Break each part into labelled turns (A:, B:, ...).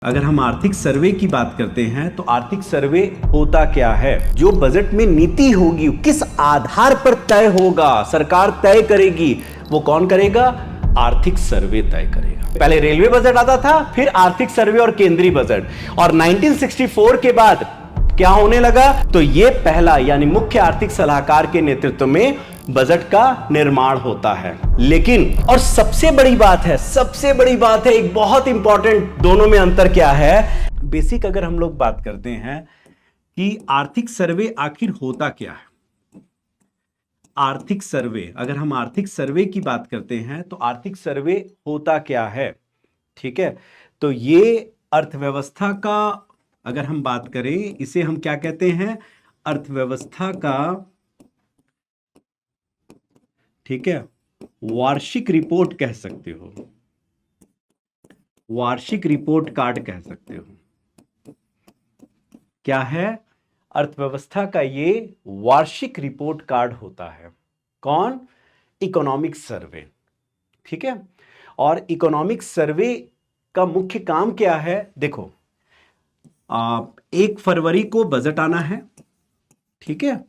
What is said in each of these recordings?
A: अगर हम आर्थिक सर्वे की बात करते हैं तो आर्थिक सर्वे होता क्या है? जो बजट में नीति होगी किस आधार पर तय होगा, सरकार तय करेगी, वो कौन करेगा? आर्थिक सर्वे तय करेगा। पहले रेलवे बजट आता था, फिर आर्थिक सर्वे और केंद्रीय बजट, और 1964 के बाद क्या होने लगा? तो ये पहला यानी मुख्य आर्थिक सलाहकार के नेतृत्व में बजट का निर्माण होता है। लेकिन और सबसे बड़ी बात है, एक बहुत इंपॉर्टेंट, दोनों में अंतर क्या है? बेसिक अगर हम लोग बात करते हैं कि आर्थिक सर्वे आखिर होता क्या है, आर्थिक सर्वे, अगर हम आर्थिक सर्वे की बात करते हैं तो आर्थिक सर्वे होता क्या है? ठीक है, तो ये अर्थव्यवस्था का, अगर हम बात करें, इसे हम क्या कहते हैं? अर्थव्यवस्था का, ठीक है, वार्षिक रिपोर्ट कह सकते हो, वार्षिक रिपोर्ट कार्ड कह सकते हो। क्या है? अर्थव्यवस्था का ये वार्षिक रिपोर्ट कार्ड होता है। कौन? Economic survey. ठीक है, और इकोनॉमिक सर्वे का मुख्य काम क्या है? देखो, 1 फरवरी को बजट आना है। ठीक है,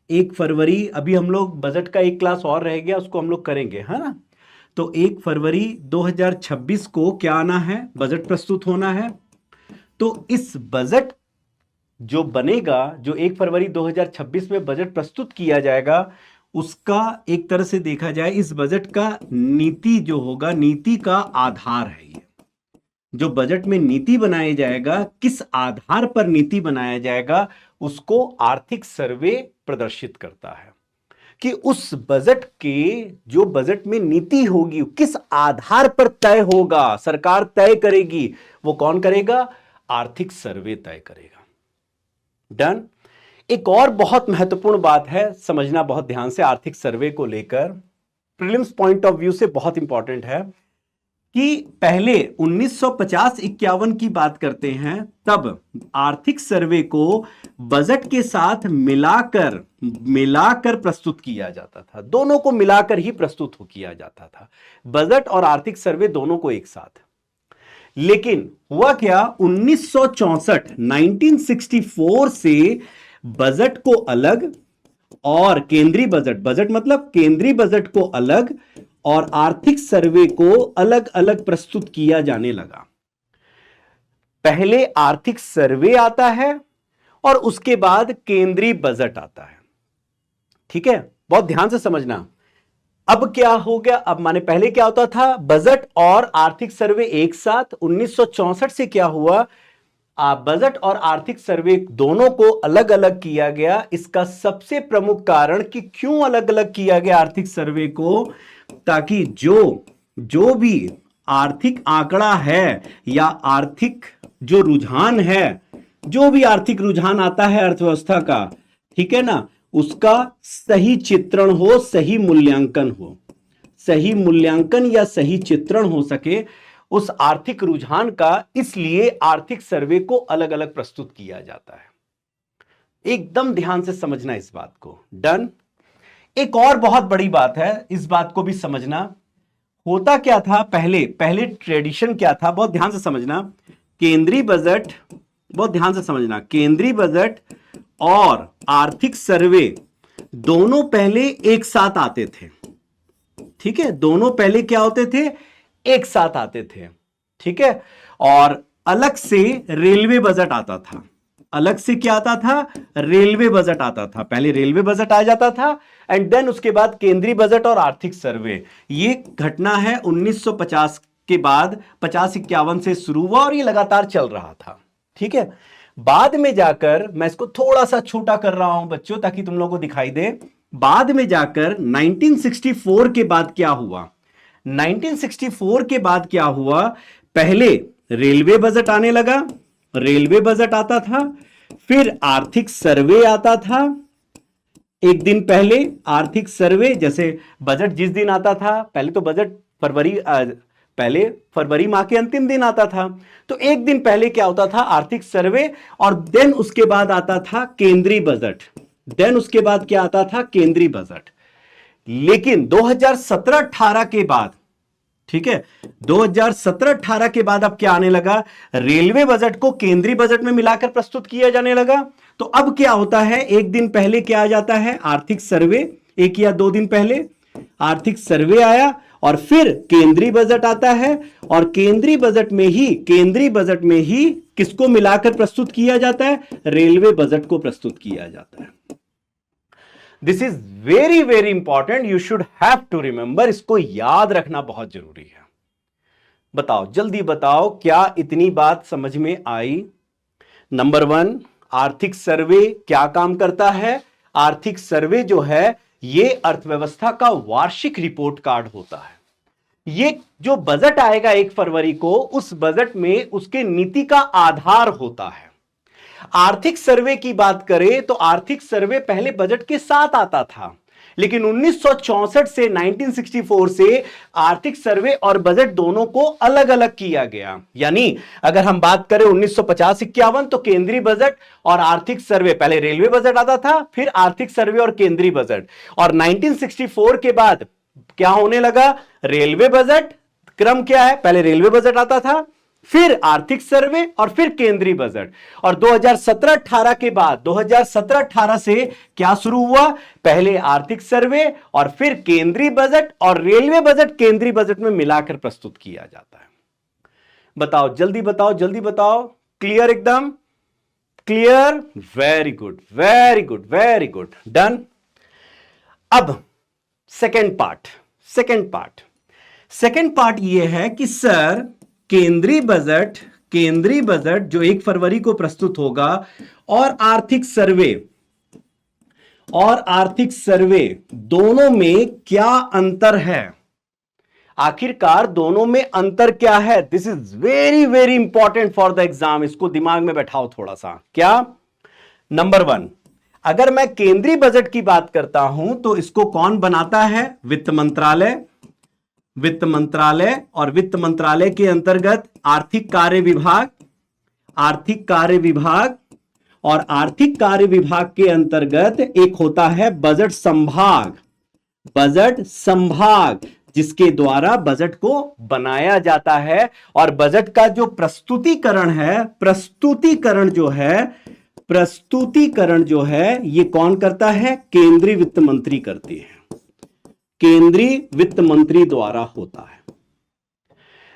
A: 1 फरवरी, अभी हम लोग बजट का एक क्लास और रह गया, उसको हम लोग करेंगे, है ना? तो 1 फरवरी 2026 को क्या आना है? बजट प्रस्तुत होना है। तो इस बजट जो बनेगा, जो 1 फरवरी 2026 में बजट प्रस्तुत किया जाएगा, उसका एक तरह से देखा जाए, इस बजट का नीति जो होगा, नीति का आधार है ये। जो बजट में नीति बनाया जाएगा, किस आधार पर नीति बनाया जाएगा, उसको आर्थिक सर्वे प्रदर्शित करता है कि उस बजट के, जो बजट में नीति होगी किस आधार पर तय होगा, सरकार तय करेगी, वो कौन करेगा? आर्थिक सर्वे तय करेगा। डन। एक और बहुत महत्वपूर्ण बात है, समझना बहुत ध्यान से, आर्थिक सर्वे को लेकर प्रीलिम्स पॉइंट ऑफ व्यू से बहुत इंपॉर्टेंट है कि पहले 1950-51 की बात करते हैं, तब आर्थिक सर्वे को बजट के साथ मिलाकर प्रस्तुत किया जाता था। दोनों को मिलाकर ही प्रस्तुत किया जाता था, बजट और आर्थिक सर्वे दोनों को एक साथ। लेकिन हुआ क्या? 1964 से बजट को अलग और केंद्रीय बजट मतलब केंद्रीय बजट को अलग और आर्थिक सर्वे को अलग अलग प्रस्तुत किया जाने लगा। पहले आर्थिक सर्वे आता है और उसके बाद केंद्रीय बजट आता है। ठीक है, बहुत ध्यान से समझना। अब क्या हो गया? अब माने पहले क्या होता था? बजट और आर्थिक सर्वे एक साथ। 1964 से क्या हुआ? बजट और आर्थिक सर्वे दोनों को अलग अलग किया गया। इसका सबसे प्रमुख कारण कि क्यों अलग अलग किया गया आर्थिक सर्वे को, ताकि जो भी आर्थिक आंकड़ा है या आर्थिक जो रुझान है, जो भी आर्थिक रुझान आता है अर्थव्यवस्था का, ठीक है ना, उसका सही चित्रण हो, सही मूल्यांकन या सही चित्रण हो सके उस आर्थिक रुझान का। इसलिए आर्थिक सर्वे को अलग अलग प्रस्तुत किया जाता है। एकदम ध्यान से समझना इस बात को। डन। एक और बहुत बड़ी बात है, इस बात को भी समझना। होता क्या था पहले ट्रेडिशन क्या था? बहुत ध्यान से समझना। केंद्रीय बजट, बहुत ध्यान से समझना, केंद्रीय बजट और आर्थिक सर्वे दोनों पहले एक साथ आते थे। ठीक है, दोनों पहले क्या होते थे? एक साथ आते थे। ठीक है, और अलग से रेलवे बजट आता था। अलग से क्या आता था? रेलवे बजट आता था। पहले रेलवे बजट आ जाता था एंड देन उसके बाद केंद्रीय बजट और आर्थिक सर्वे। ये घटना है 1950 के बाद, 50-51 से शुरू हुआ और ये लगातार चल रहा था। ठीक है, बाद में जाकर, मैं इसको थोड़ा सा छोटा कर रहा हूं बच्चों ताकि तुम लोगों को दिखाई दे, बाद में जाकर 1964 के बाद क्या हुआ? 1964 के बाद क्या हुआ? पहले रेलवे बजट आने लगा, रेलवे बजट आता था, फिर आर्थिक सर्वे आता था। एक दिन पहले आर्थिक सर्वे, जैसे बजट जिस दिन आता था, पहले तो बजट पहले फरवरी माह के अंतिम दिन आता था, तो एक दिन पहले क्या होता था? आर्थिक सर्वे, और देन उसके बाद आता था केंद्रीय बजट। देन उसके बाद क्या आता था? केंद्रीय बजट। लेकिन 2017-18 के बाद, ठीक है। 2017-18 के बाद अब क्या आने लगा, रेलवे बजट को केंद्रीय बजट में मिलाकर प्रस्तुत किया जाने लगा। तो अब क्या होता है, एक दिन पहले क्या आ जाता है, आर्थिक सर्वे, 1 या 2 दिन पहले आर्थिक सर्वे आया और फिर केंद्रीय बजट आता है, और केंद्रीय बजट में ही किसको मिलाकर प्रस्तुत किया जाता है, रेलवे बजट को प्रस्तुत किया जाता है। This is very very important, you should have to remember, इसको याद रखना बहुत जरूरी है। बताओ, जल्दी बताओ, क्या इतनी बात समझ में आई? नंबर 1, आर्थिक सर्वे क्या काम करता है? आर्थिक सर्वे जो है ये अर्थव्यवस्था का वार्षिक रिपोर्ट कार्ड होता है। ये जो बजट आएगा 1 फरवरी को, उस बजट में उसके नीति का आधार होता है। आर्थिक सर्वे की बात करें तो आर्थिक सर्वे पहले बजट के साथ आता था, लेकिन 1964 से 1964 से आर्थिक सर्वे और बजट दोनों को अलग अलग किया गया। यानी अगर हम बात करें 1950-51 तो केंद्रीय बजट और आर्थिक सर्वे, पहले रेलवे बजट आता था, फिर आर्थिक सर्वे और केंद्रीय बजट, और 1964 के बाद क्या होने लगा, रेलवे बजट, क्रम क्या है, पहले रेलवे बजट आता था, फिर आर्थिक सर्वे और फिर केंद्रीय बजट। और 2017-18 के बाद 2017-18 से क्या शुरू हुआ, पहले आर्थिक सर्वे और फिर केंद्रीय बजट, और रेलवे बजट केंद्रीय बजट में मिलाकर प्रस्तुत किया जाता है। बताओ, जल्दी बताओ, जल्दी बताओ, क्लियर, एकदम clear, very good very good very good, done. अब सेकेंड पार्ट यह है कि सर केंद्रीय बजट जो 1 फरवरी को प्रस्तुत होगा और आर्थिक सर्वे दोनों में क्या अंतर है, आखिरकार दोनों में अंतर क्या है? This is very very important for the exam, इसको दिमाग में बैठाओ थोड़ा सा। क्या? नंबर 1, अगर मैं केंद्रीय बजट की बात करता हूं तो इसको कौन बनाता है, वित्त मंत्रालय, और वित्त मंत्रालय के अंतर्गत आर्थिक कार्य विभाग, और आर्थिक कार्य विभाग के अंतर्गत एक होता है बजट संभाग, जिसके द्वारा बजट को बनाया जाता है। और बजट का जो प्रस्तुतिकरण जो है ये कौन करता है, केंद्रीय वित्त मंत्री करते हैं, केंद्रीय वित्त मंत्री द्वारा होता है।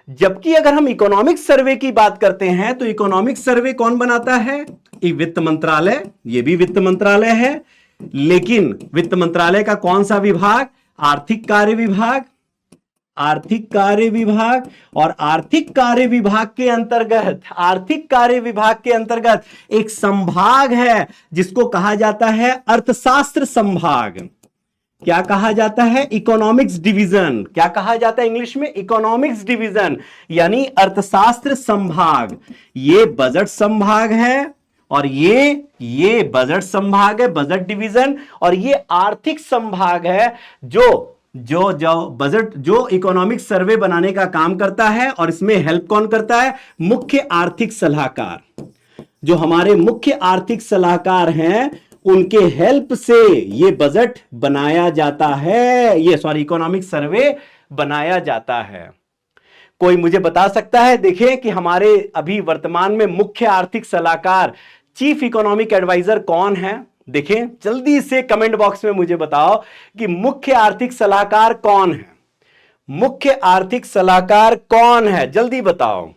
A: जबकि अगर हम इकोनॉमिक सर्वे की बात करते हैं तो इकोनॉमिक सर्वे कौन बनाता है, वित्त मंत्रालय, ये भी वित्त मंत्रालय है, लेकिन वित्त मंत्रालय का कौन सा विभाग, आर्थिक कार्य विभाग, और आर्थिक कार्य विभाग के अंतर्गत एक संभाग है जिसको कहा जाता है अर्थशास्त्र संभाग। क्या कहा जाता है, इकोनॉमिक्स डिवीजन। क्या कहा जाता है इंग्लिश में, इकोनॉमिक्स डिवीजन, यानी अर्थशास्त्र संभाग। ये बजट संभाग है और ये बजट संभाग है, बजट डिवीजन, और ये आर्थिक संभाग है जो इकोनॉमिक सर्वे बनाने का काम करता है। और इसमें हेल्प कौन करता है, मुख्य आर्थिक सलाहकार। जो हमारे मुख्य आर्थिक सलाहकार हैं उनके हेल्प से ये बजट बनाया जाता है, इकोनॉमिक सर्वे बनाया जाता है। कोई मुझे बता सकता है, देखें कि हमारे अभी वर्तमान में मुख्य आर्थिक सलाहकार, चीफ इकोनॉमिक एडवाइजर कौन है? देखें जल्दी से कमेंट बॉक्स में मुझे बताओ कि मुख्य आर्थिक सलाहकार कौन है, मुख्य आर्थिक सलाहकार कौन है, जल्दी बताओ,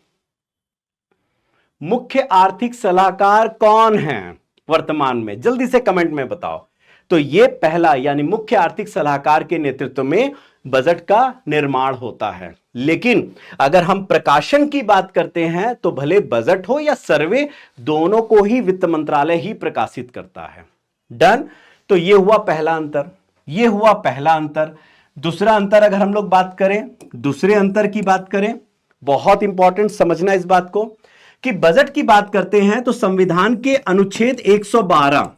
A: मुख्य आर्थिक सलाहकार कौन है वर्तमान में, जल्दी से कमेंट में बताओ। तो ये पहला, यानी मुख्य आर्थिक सलाहकार के नेतृत्व में बजट का निर्माण होता है। लेकिन अगर हम प्रकाशन की बात करते हैं तो भले बजट हो या सर्वे, दोनों को ही वित्त मंत्रालय ही प्रकाशित करता है। डन। तो ये हुआ पहला अंतर, दूसरा अंतर अगर हम लोग बात करें, दूसरे अंतर की बात करें, बहुत इंपॉर्टेंट समझना इस बात को कि बजट की बात करते हैं तो संविधान के अनुच्छेद 112,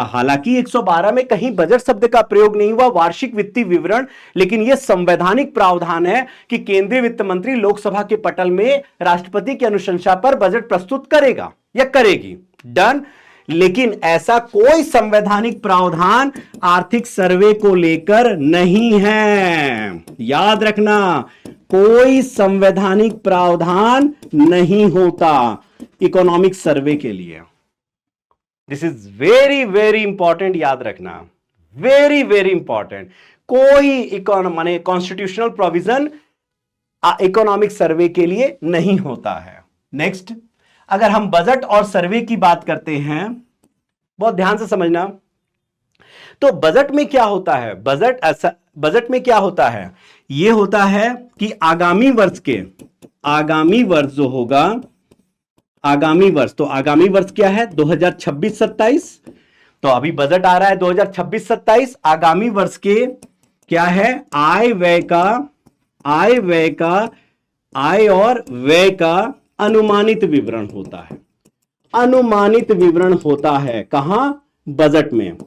A: हालांकि 112 में कहीं बजट शब्द का प्रयोग नहीं हुआ, वार्षिक वित्तीय विवरण, लेकिन यह संवैधानिक प्रावधान है कि केंद्रीय वित्त मंत्री लोकसभा के पटल में राष्ट्रपति की अनुशंसा पर बजट प्रस्तुत करेगा या करेगी। डन। लेकिन ऐसा कोई संवैधानिक प्रावधान आर्थिक सर्वे को लेकर नहीं है। याद रखना, कोई संवैधानिक प्रावधान नहीं होता इकोनॉमिक सर्वे के लिए। This is very very important, याद रखना, वेरी वेरी इंपॉर्टेंट। कोई माने कॉन्स्टिट्यूशनल प्रोविजन इकोनॉमिक सर्वे के लिए नहीं होता है। नेक्स्ट, अगर हम बजट और सर्वे की बात करते हैं, बहुत ध्यान से समझना, तो बजट में क्या होता है? बजट में क्या होता है? यह होता है कि आगामी वर्ष जो होगा, आगामी वर्ष, तो आगामी वर्ष क्या है? 2026-27। तो अभी बजट आ रहा है 2026-27। आगामी वर्ष के क्या है? आय और व्यय का अनुमानित विवरण होता है। अनुमानित विवरण होता है कहां? बजट में।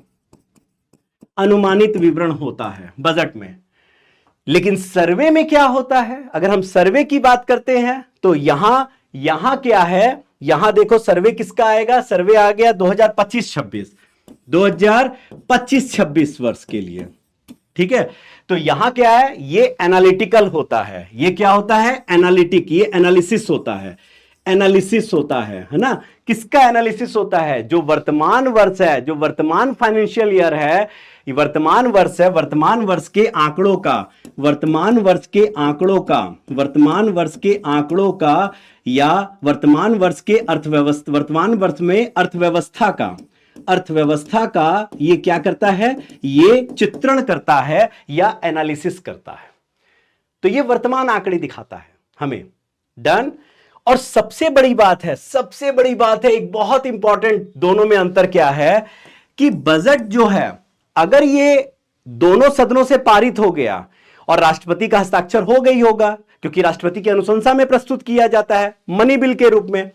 A: अनुमानित विवरण होता है बजट में। लेकिन सर्वे में क्या होता है? अगर हम सर्वे की बात करते हैं तो यहां क्या है? यहां देखो, सर्वे किसका आएगा? सर्वे आ गया 2025-26 वर्ष के लिए। ठीक है, तो यहां क्या है? ये एनालिटिकल होता है। ये क्या होता है? एनालिटिक, ये एनालिसिस होता है। एनालिसिस होता है ना? किसका एनालिसिस होता है? जो वर्तमान वर्ष है, जो वर्तमान फाइनेंशियल ईयर है, वर्तमान वर्ष है, वर्तमान वर्ष के आंकड़ों का, वर्तमान वर्ष के आंकड़ों का, वर्तमान वर्ष के आंकड़ों का, या वर्तमान वर्ष के अर्थव्यवस्था, वर्तमान वर्ष में अर्थव्यवस्था का ये क्या करता है? ये चित्रण करता है या एनालिसिस करता है। तो ये वर्तमान आंकड़े दिखाता है हमें। डन। और सबसे बड़ी बात है, एक बहुत इंपॉर्टेंट, दोनों में अंतर क्या है कि बजट जो है, अगर ये दोनों सदनों से पारित हो गया और राष्ट्रपति का हस्ताक्षर हो गई होगा, क्योंकि राष्ट्रपति की अनुशंसा में प्रस्तुत किया जाता है मनी बिल के रूप में,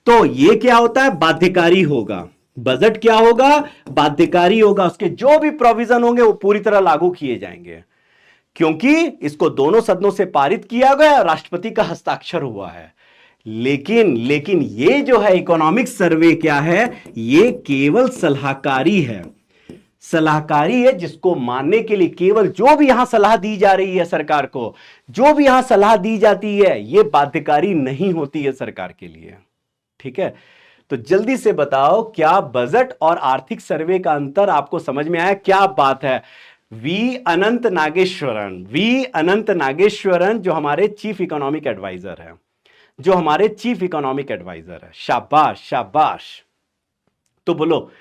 A: तो ये क्या होता है? बाध्यकारी होगा। बजट क्या होगा? बाध्यकारी होगा। उसके जो भी प्रोविजन होंगे वो पूरी तरह लागू किए जाएंगे, क्योंकि इसको दोनों सदनों से पारित किया गया, राष्ट्रपति का हस्ताक्षर हुआ है। लेकिन ये जो है इकोनॉमिक सर्वे क्या है? ये केवल सलाहकारी है। सलाहकारी है, जिसको मानने के लिए केवल जो भी यहां सलाह दी जा रही है सरकार को, जो भी यहां सलाह दी जाती है, ये बाध्यकारी नहीं होती है सरकार के लिए। ठीक है, तो जल्दी से बताओ, क्या बजट और आर्थिक सर्वे का अंतर आपको समझ में आया? क्या बात है। वी अनंत नागेश्वरन जो हमारे चीफ इकोनॉमिक एडवाइजर है, शाबाश शाबाश। तो बोलो,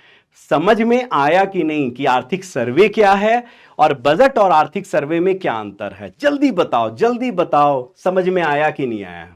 A: समझ में आया कि नहीं कि आर्थिक सर्वे क्या है और बजट और आर्थिक सर्वे में क्या अंतर है? जल्दी बताओ, समझ में आया कि नहीं आया?